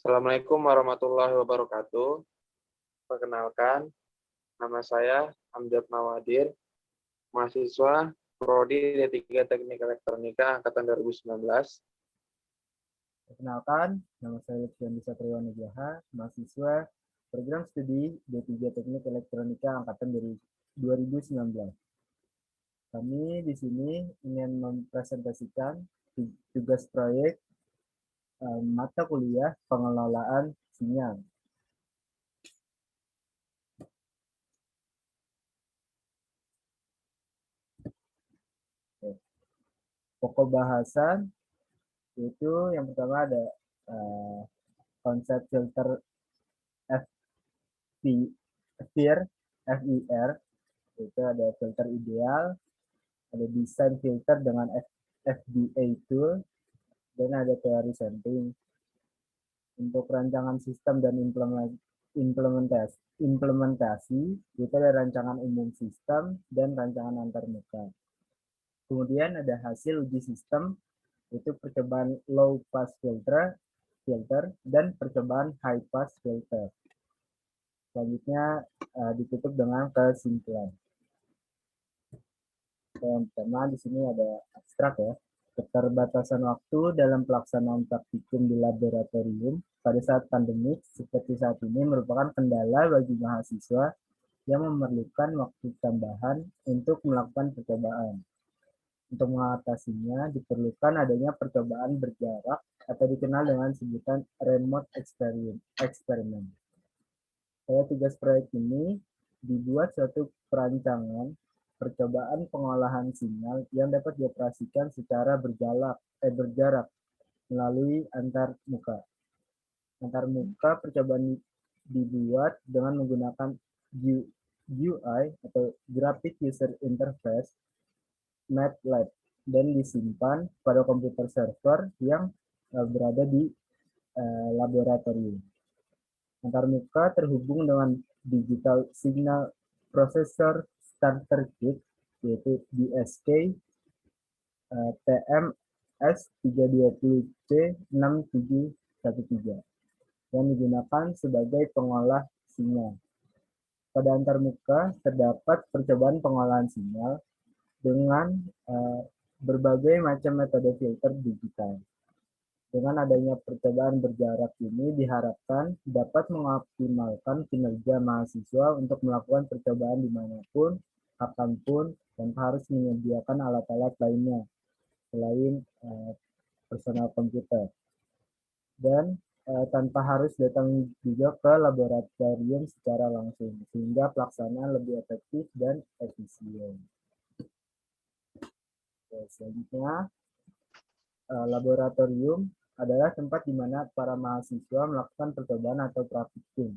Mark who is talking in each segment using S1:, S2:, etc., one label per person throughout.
S1: Assalamualaikum warahmatullahi wabarakatuh. Perkenalkan, nama saya Amjad Mawadir, mahasiswa Prodi D3 Teknik Elektronika Angkatan 2019.
S2: Perkenalkan, nama saya Lutfiandi Satrio Nugraha, mahasiswa program studi D3 Teknik Elektronika Angkatan 2019. Kami di sini ingin mempresentasikan tugas proyek mata kuliah pengelolaan sinyal. Pokok bahasan itu yang pertama ada konsep filter FIR, itu ada filter ideal, ada desain filter dengan FBA tool, dan ada teori sampling. Untuk rancangan sistem dan implementasi itu ada rancangan umum sistem dan rancangan antarmuka. Kemudian ada hasil uji sistem, itu percobaan low pass filter dan percobaan high pass filter. Selanjutnya ditutup dengan kesimpulan. Yang pertama di sini ada abstrak ya. Keterbatasan waktu dalam pelaksanaan praktikum di laboratorium pada saat pandemik seperti saat ini merupakan kendala bagi mahasiswa yang memerlukan waktu tambahan untuk melakukan percobaan. Untuk mengatasinya diperlukan adanya percobaan berjarak atau dikenal dengan sebutan remote experiment. Pada tugas proyek ini dibuat suatu perancangan percobaan pengolahan sinyal yang dapat dioperasikan secara berjarak melalui antarmuka. Antarmuka percobaan dibuat dengan menggunakan GUI atau Graphic User Interface MATLAB dan disimpan pada komputer server yang berada di laboratorium. Antarmuka terhubung dengan Digital Signal Processor Starter Kit, yaitu DSK TMS320C6713 yang digunakan sebagai pengolah sinyal. Pada antarmuka terdapat percobaan pengolahan sinyal dengan berbagai macam metode filter digital. Dengan adanya percobaan berjarak ini diharapkan dapat mengoptimalkan kinerja mahasiswa untuk melakukan percobaan dimanapun, kapanpun, tanpa harus menyediakan alat-alat lainnya selain personal komputer. Dan tanpa harus datang juga ke laboratorium secara langsung, sehingga pelaksanaan lebih efektif dan efisien. Selanjutnya, laboratorium adalah tempat di mana para mahasiswa melakukan percobaan atau praktikum.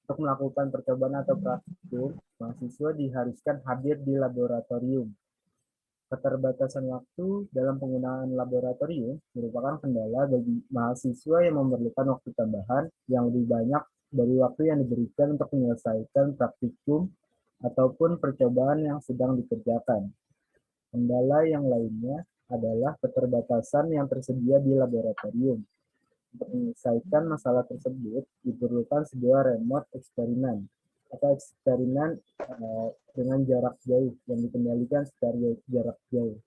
S2: Untuk melakukan percobaan atau praktikum, mahasiswa diharuskan hadir di laboratorium. Keterbatasan waktu dalam penggunaan laboratorium merupakan kendala bagi mahasiswa yang memerlukan waktu tambahan yang lebih banyak dari waktu yang diberikan untuk menyelesaikan praktikum ataupun percobaan yang sedang dikerjakan. Kendala yang lainnya adalah keterbatasan yang tersedia di laboratorium. Untuk menyelesaikan masalah tersebut, diperlukan sebuah remote eksperimen atau eksperimen dengan jarak jauh yang dikendalikan secara jarak jauh.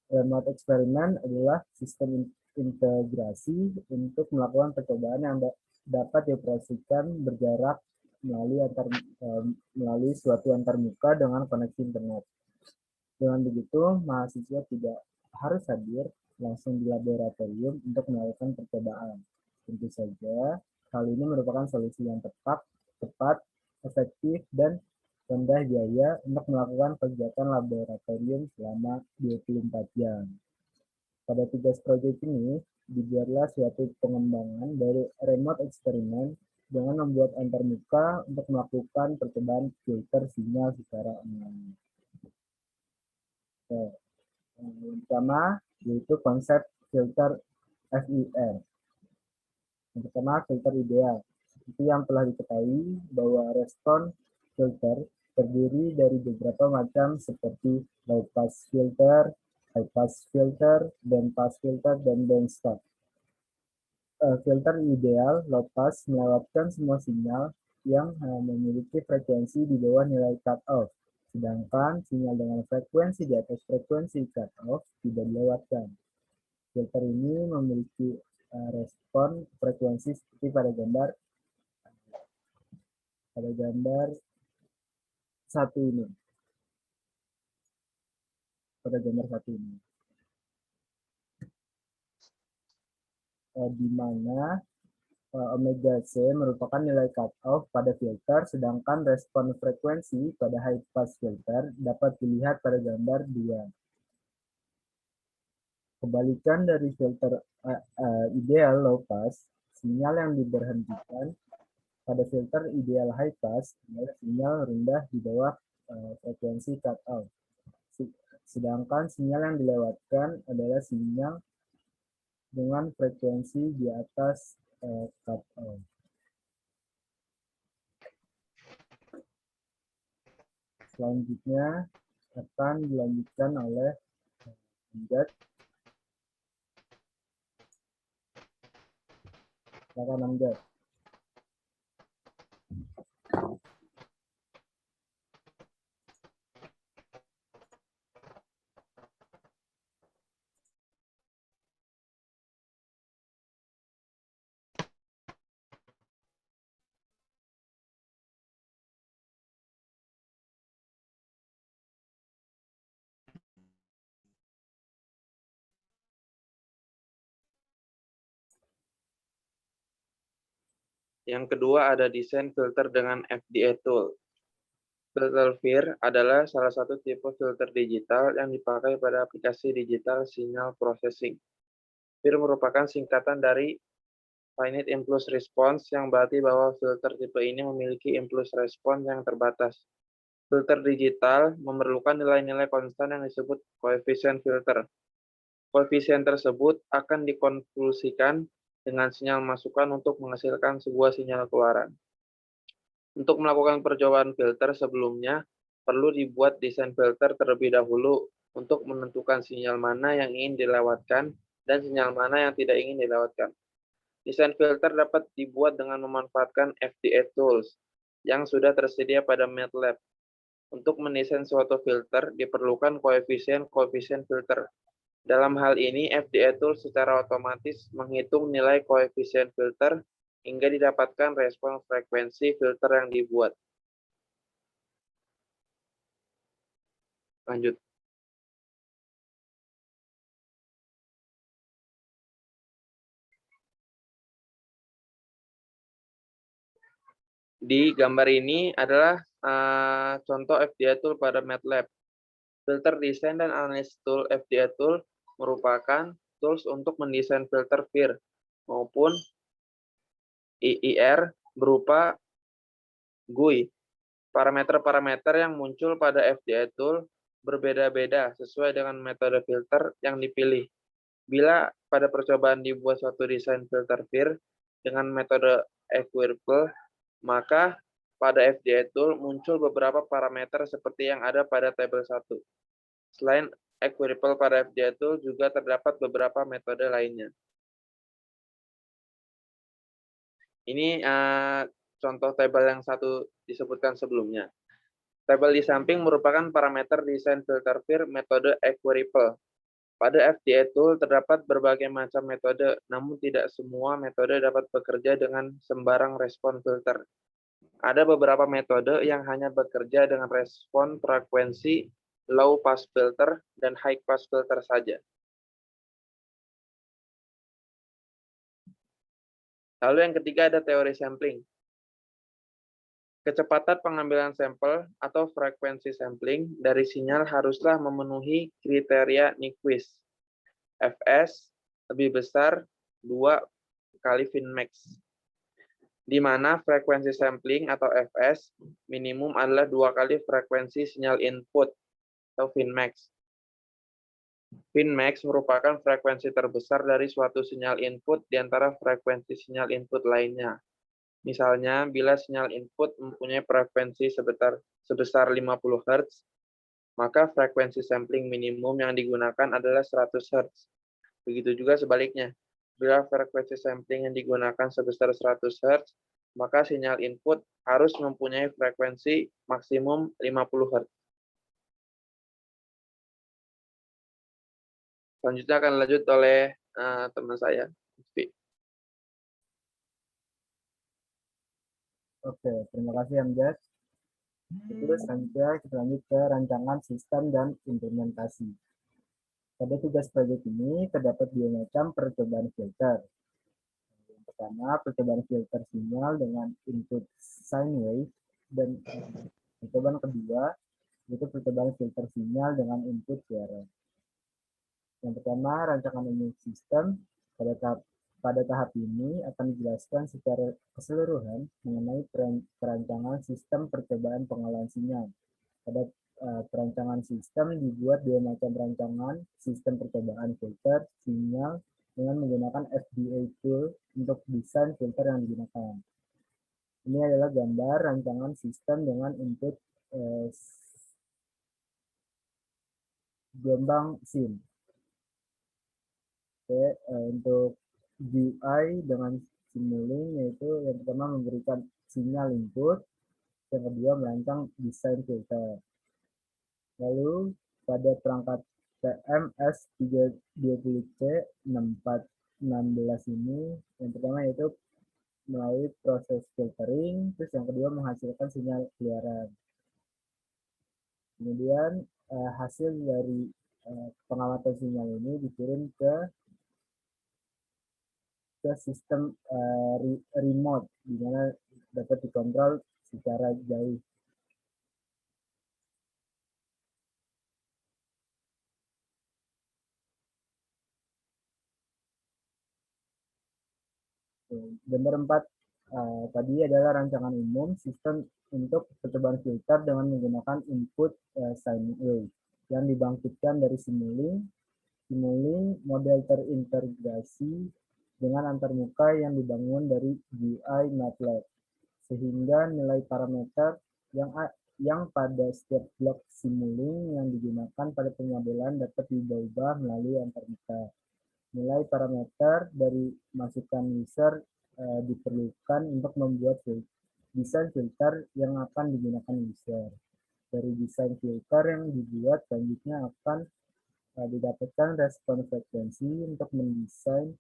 S2: Remote eksperimen adalah sistem integrasi untuk melakukan percobaan yang dapat dioperasikan berjarak melalui suatu antarmuka dengan koneksi internet. Dengan begitu, mahasiswa tidak harus hadir langsung di laboratorium untuk melakukan percobaan. Tentu saja, hal ini merupakan solusi yang tepat, efektif, dan rendah biaya untuk melakukan kegiatan laboratorium selama 24 jam. Pada tugas proyek ini, dibuatlah suatu pengembangan dari remote experiment dengan membuat antarmuka untuk melakukan percobaan filter sinyal secara online. Yang pertama yaitu konsep filter FIR. Yang pertama filter ideal. Seperti yang telah diketahui bahwa respon filter terdiri dari beberapa macam seperti low pass filter, high pass filter, band pass filter, dan band stop. Filter ideal low pass melewatkan semua sinyal yang memiliki frekuensi di bawah nilai cutoff, sedangkan sinyal dengan frekuensi di atas frekuensi cutoff tidak dilewatkan. Filter ini memiliki respon frekuensi seperti pada gambar satu ini. Di mana omega C merupakan nilai cutoff pada filter, sedangkan respon frekuensi pada high pass filter dapat dilihat pada gambar 2. Kebalikan dari filter ideal low pass, sinyal yang diberhentikan pada filter ideal high pass adalah sinyal rendah di bawah frekuensi cutoff. Sedangkan sinyal yang dilewatkan adalah sinyal dengan frekuensi di atas cutoff. Selanjutnya akan dilanjutkan oleh Amjad. Silakan Amjad.
S1: Yang kedua ada desain filter dengan FDA tool. Filter FIR adalah salah satu tipe filter digital yang dipakai pada aplikasi digital signal processing. FIR merupakan singkatan dari Finite Impulse Response, yang berarti bahwa filter tipe ini memiliki impulse response yang terbatas. Filter digital memerlukan nilai-nilai konstan yang disebut koefisien filter. Koefisien tersebut akan dikonvolusikan dengan sinyal masukan untuk menghasilkan sebuah sinyal keluaran. Untuk melakukan percobaan filter sebelumnya, perlu dibuat desain filter terlebih dahulu untuk menentukan sinyal mana yang ingin dilewatkan dan sinyal mana yang tidak ingin dilewatkan. Desain filter dapat dibuat dengan memanfaatkan FDA tools yang sudah tersedia pada MATLAB. Untuk mendesain suatu filter diperlukan koefisien filter. Dalam hal ini, FDA tool secara otomatis menghitung nilai koefisien filter hingga didapatkan respon frekuensi filter yang dibuat. Lanjut. Di gambar ini adalah contoh FDA tool pada MATLAB. Filter desain dan analisis tool FDA tool merupakan tools untuk mendesain filter FIR maupun IIR berupa GUI. Parameter-parameter yang muncul pada FDA tool berbeda-beda sesuai dengan metode filter yang dipilih. Bila pada percobaan dibuat suatu desain filter FIR dengan metode equiripple, maka pada FDA tool muncul beberapa parameter seperti yang ada pada tabel 1. Selain equiripple pada FDA tool juga terdapat beberapa metode lainnya. Ini contoh tabel yang satu disebutkan sebelumnya. Tabel di samping merupakan parameter desain filter FIR metode equiripple. Pada FDA tool terdapat berbagai macam metode, namun tidak semua metode dapat bekerja dengan sembarang respon filter. Ada beberapa metode yang hanya bekerja dengan respon frekuensi low pass filter dan high pass filter saja. Lalu yang ketiga ada teori sampling. Kecepatan pengambilan sampel atau frekuensi sampling dari sinyal haruslah memenuhi kriteria Nyquist. Fs lebih besar 2 kali Vinmax, di mana frekuensi sampling atau Fs minimum adalah 2 kali frekuensi sinyal input atau Vinmax. Vinmax merupakan frekuensi terbesar dari suatu sinyal input di antara frekuensi sinyal input lainnya. Misalnya, bila sinyal input mempunyai frekuensi sebesar 50 Hz, maka frekuensi sampling minimum yang digunakan adalah 100 Hz. Begitu juga sebaliknya. Bila frekuensi sampling yang digunakan sebesar 100 Hz, maka sinyal input harus mempunyai frekuensi maksimum 50 Hz. Selanjutnya akan lanjut oleh teman saya, Lutfi.
S2: Oke, terima kasih Amjad. Terus selanjutnya kita lanjut ke rancangan sistem dan implementasi. Pada tugas proyek ini terdapat dua macam percobaan filter. Yang pertama, percobaan filter sinyal dengan input sine wave, dan percobaan kedua yaitu percobaan filter sinyal dengan input suara. Yang pertama, rancangan umum sistem. Pada tahap ini akan dijelaskan secara keseluruhan mengenai perancangan sistem percobaan pengolahan sinyal. Pada perancangan sistem dibuat dua macam rancangan sistem percobaan filter sinyal dengan menggunakan FDA tool untuk desain filter yang digunakan. Ini adalah gambar rancangan sistem dengan input gelombang sin. Oke, untuk GUI dengan Simulink yaitu yang pertama memberikan sinyal input, yang kedua merancang desain filter. Lalu pada perangkat TMS320C6416 ini, yang pertama yaitu melalui proses filtering, terus yang kedua menghasilkan sinyal keluaran. Kemudian hasil dari pengamatan sinyal ini dikirim ke sistem remote, di mana dapat dikontrol secara jauh. Gambar 4 tadi adalah rancangan umum sistem untuk percobaan filter dengan menggunakan input sine wave yang dibangkitkan dari Simulink. Simulink model terintegrasi dengan antarmuka yang dibangun dari GUI MATLAB, sehingga nilai parameter yang pada setiap blok Simulink yang digunakan pada pemodelan dapat diubah melalui antarmuka. Nilai parameter dari masukan user diperlukan untuk membuat desain filter yang akan digunakan user. Dari desain filter yang dibuat, selanjutnya akan didapatkan respon frekuensi untuk mendesain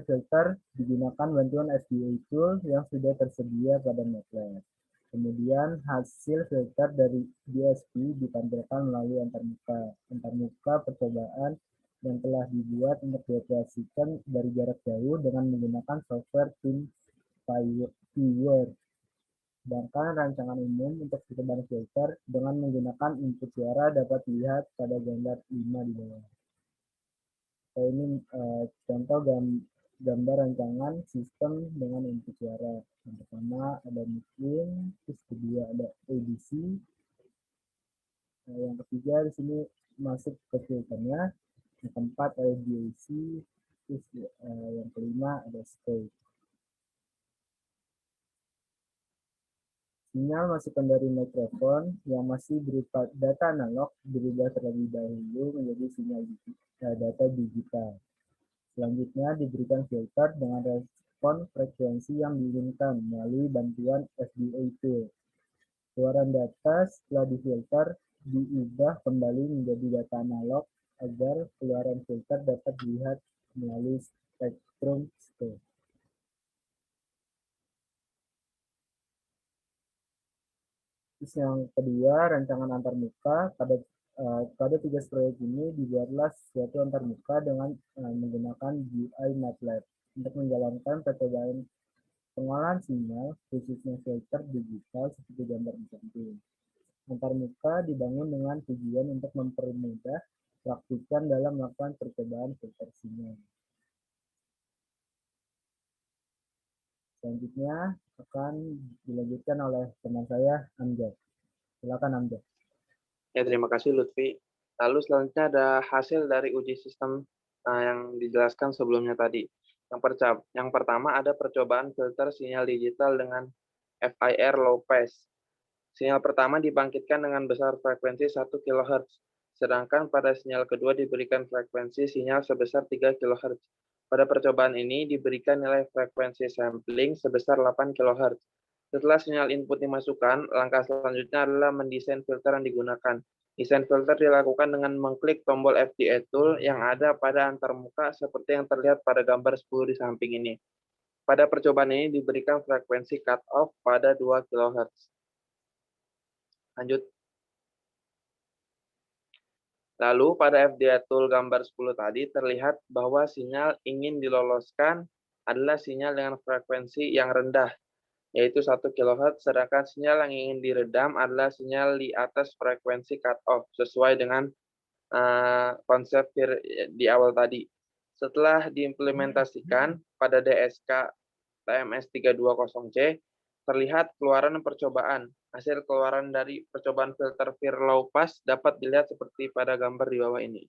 S2: filter digunakan bantuan FDA tool yang sudah tersedia pada MATLAB. Kemudian hasil filter dari DSP ditampilkan melalui antarmuka percobaan yang telah dibuat untuk dioperasikan dari jarak jauh dengan menggunakan software TeamViewer. Sedangkan rancangan umum untuk percobaan filter dengan menggunakan input suara dapat dilihat pada gambar 5 di bawah. Ini contoh gambar rancangan sistem dengan input suara. Yang pertama ada mixin, terus kedua ada ADC. Yang ketiga di sini masuk ke filternya. Yang keempat ada DAC, terus yang kelima ada state. Sinyal masukan dari mikrofon yang masih berupa data analog berubah terlebih dahulu menjadi sinyal data digital. Selanjutnya diberikan filter dengan respon frekuensi yang diinginkan melalui bantuan FDA tool. Keluaran data setelah difilter diubah kembali menjadi data analog agar keluaran filter dapat dilihat melalui spektrum state. Terus yang kedua, rancangan antarmuka. Pada tugas proyek ini dibuatlah suatu antarmuka dengan menggunakan GUI MATLAB untuk menjalankan percobaan pengolahan sinyal, khususnya filter digital seperti gambar di samping. Antarmuka dibangun dengan tujuan untuk mempermudah praktikan dalam melakukan percobaan filter sinyal. Selanjutnya akan dilanjutkan oleh teman saya, Amjad. Silakan Amjad.
S1: Ya, terima kasih Lutfi. Lalu selanjutnya ada hasil dari uji sistem yang dijelaskan sebelumnya tadi. Yang pertama ada percobaan filter sinyal digital dengan FIR low pass. Sinyal pertama dibangkitkan dengan besar frekuensi 1 kHz, sedangkan pada sinyal kedua diberikan frekuensi sinyal sebesar 3 kHz. Pada percobaan ini diberikan nilai frekuensi sampling sebesar 8 kHz. Setelah sinyal input dimasukkan, langkah selanjutnya adalah mendesain filter yang digunakan. Desain filter dilakukan dengan mengklik tombol FDA Tool yang ada pada antarmuka seperti yang terlihat pada gambar 10 di samping ini. Pada percobaan ini diberikan frekuensi cut-off pada 2 kHz. Lanjut. Lalu pada FDA Tool gambar 10 tadi terlihat bahwa sinyal ingin diloloskan adalah sinyal dengan frekuensi yang rendah, yaitu 1 kHz, sedangkan sinyal yang ingin diredam adalah sinyal di atas frekuensi cut-off, sesuai dengan konsep di awal tadi. Setelah diimplementasikan pada DSK TMS320C, terlihat keluaran percobaan. Hasil keluaran dari percobaan filter FIR low pass dapat dilihat seperti pada gambar di bawah ini.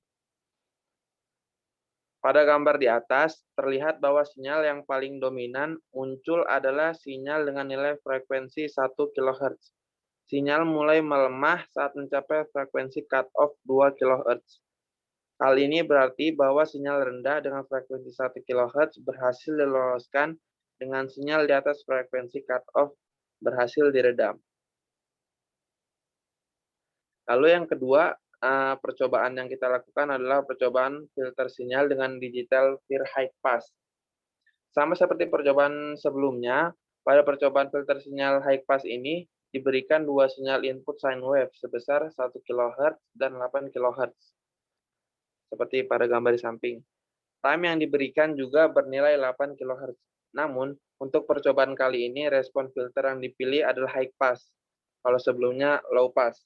S1: Pada gambar di atas, terlihat bahwa sinyal yang paling dominan muncul adalah sinyal dengan nilai frekuensi 1 kHz. Sinyal mulai melemah saat mencapai frekuensi cut-off 2 kHz. Hal ini berarti bahwa sinyal rendah dengan frekuensi 1 kHz berhasil diloloskan dengan sinyal di atas frekuensi cut-off berhasil diredam. Lalu yang kedua, percobaan yang kita lakukan adalah percobaan filter sinyal dengan digital FIR high pass. Sama seperti percobaan sebelumnya, pada percobaan filter sinyal high pass ini diberikan dua sinyal input sine wave sebesar 1 kHz dan 8 kHz. Seperti pada gambar di samping. Time yang diberikan juga bernilai 8 kHz. Namun, untuk percobaan kali ini, respon filter yang dipilih adalah high pass, kalau sebelumnya low pass.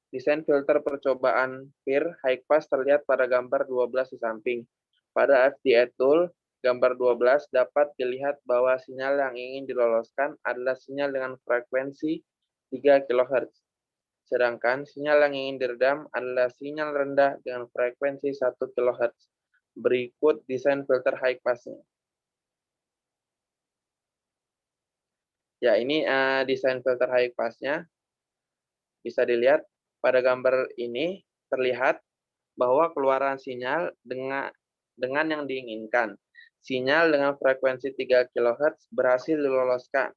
S1: Desain filter percobaan FIR high pass terlihat pada gambar 12 di samping. Pada FDA Tool, gambar 12 dapat dilihat bahwa sinyal yang ingin diloloskan adalah sinyal dengan frekuensi 3 kHz. Sedangkan sinyal yang ingin diredam adalah sinyal rendah dengan frekuensi 1 kHz. Berikut desain filter high pass-nya. Ya, ini desain filter high pass-nya. Bisa dilihat pada gambar ini terlihat bahwa keluaran sinyal dengan yang diinginkan. Sinyal dengan frekuensi 3 kHz berhasil diloloskan.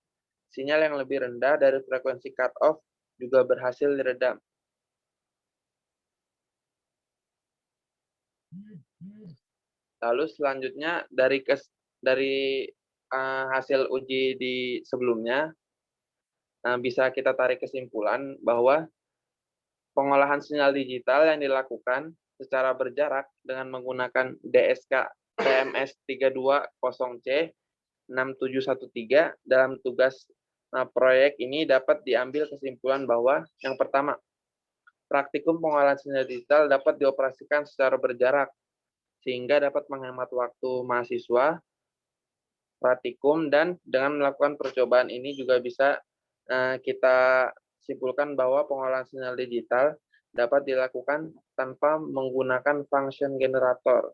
S1: Sinyal yang lebih rendah dari frekuensi cut-off juga berhasil diredam. Lalu selanjutnya dari hasil uji di sebelumnya, bisa kita tarik kesimpulan bahwa pengolahan sinyal digital yang dilakukan secara berjarak dengan menggunakan DSK TMS 320C 6713 dalam tugas proyek ini dapat diambil kesimpulan bahwa yang pertama, praktikum pengolahan sinyal digital dapat dioperasikan secara berjarak sehingga dapat menghemat waktu mahasiswa praktikum, dan dengan melakukan percobaan ini juga bisa kita simpulkan bahwa pengolahan sinyal digital dapat dilakukan tanpa menggunakan function generator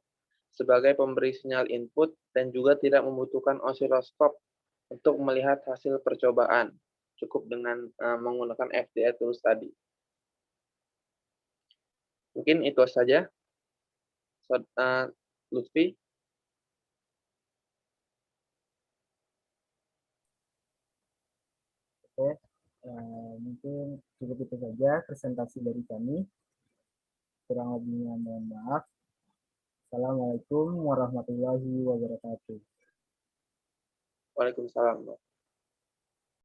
S1: sebagai pemberi sinyal input dan juga tidak membutuhkan osiloskop untuk melihat hasil percobaan. Cukup dengan menggunakan FDA Tools tadi. Mungkin itu saja. Lutfi.
S2: Oke, mungkin cukup itu saja presentasi dari kami. Kurang lebihnya mohon maaf. Assalamualaikum warahmatullahi wabarakatuh.
S1: Waalaikumsalam.